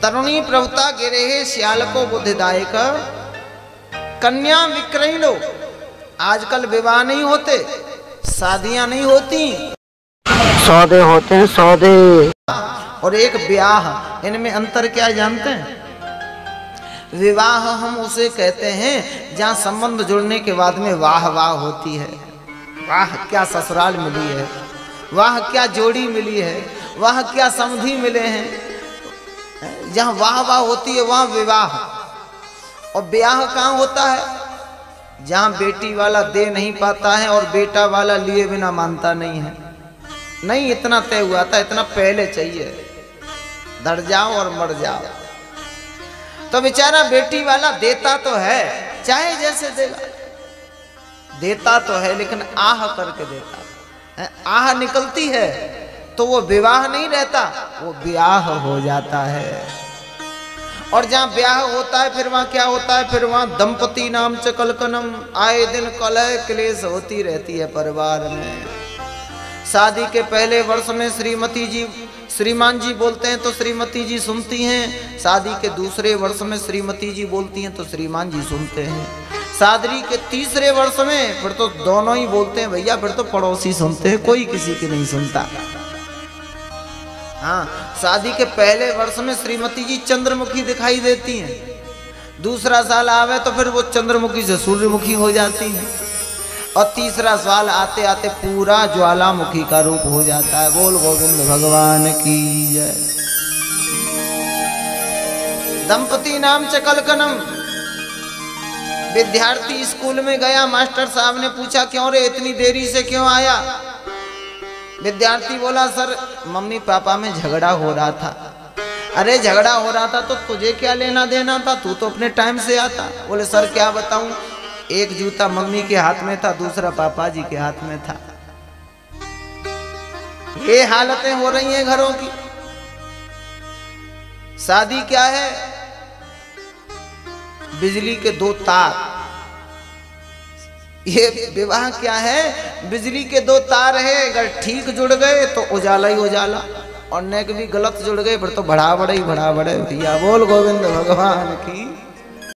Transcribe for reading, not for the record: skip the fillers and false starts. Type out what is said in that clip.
तरुणी प्रभुता गिरे श्याल को बुद्धिदायक कन्या विक्रय लो। आजकल विवाह नहीं होते, शादियां नहीं होती, सौदे होते हैं, सौदे। और एक ब्याह, इनमें अंतर क्या जानते हैं? विवाह हम उसे कहते हैं जहां संबंध जुड़ने के बाद में वाह वाह होती है। वाह क्या ससुराल मिली है, वाह क्या जोड़ी मिली है, वाह क्या समधी मिले हैं। जहां वाह वाह होती है वहां विवाह। और ब्याह कहाँ होता है? जहां बेटी वाला दे नहीं पाता है और बेटा वाला लिए बिना मानता नहीं है। नहीं इतना तय हुआ था, इतना पहले चाहिए, धड़ जाओ और मर जाओ। तो बेचारा बेटी वाला देता तो है, चाहे जैसे देगा, देता तो है, लेकिन आह करके देता है। आह निकलती है तो वो विवाह नहीं रहता, वो ब्याह हो जाता है। और जहां ब्याह होता है फिर वहां क्या होता है? फिर वहां दंपति नाम च कलकनम, आए दिन कलह क्लेश होती रहती है परिवार में। शादी के पहले वर्ष में श्रीमती जी श्रीमान जी बोलते हैं तो श्रीमती जी सुनती हैं। शादी के दूसरे वर्ष में श्रीमती जी बोलती हैं तो श्रीमान जी सुनते हैं। शादी के तीसरे वर्ष में फिर तो दोनों ही बोलते हैं भैया, फिर तो पड़ोसी सुनते हैं, कोई किसी की नहीं सुनता। हाँ, शादी के पहले वर्ष में श्रीमती जी चंद्रमुखी दिखाई देती हैं। दूसरा साल आवे तो फिर वो चंद्रमुखी से सूर्यमुखी हो जाती हैं। और तीसरा साल आते आते पूरा ज्वालामुखी का रूप हो जाता है। बोल गोविंद भगवान की जय। दंपति नाम च कलकनम। विद्यार्थी स्कूल में गया, मास्टर साहब ने पूछा क्यों रे इतनी देरी से क्यों आया? विद्यार्थी बोला सर मम्मी पापा में झगड़ा हो रहा था। अरे झगड़ा हो रहा था तो तुझे क्या लेना देना था, तू तो अपने टाइम से आता। बोले सर क्या बताऊं, एक जूता मम्मी के हाथ में था, दूसरा पापा जी के हाथ में था। ये हालतें हो रही हैं घरों की। शादी क्या है? बिजली के दो तार। ये विवाह क्या है? बिजली के दो तार है, अगर ठीक जुड़ गए तो उजाला ही उजाला, और नेक भी गलत जुड़ गए फिर तो बड़ा बड़े ही बड़ा बड़े। भैया बोल गोविंद भगवान की।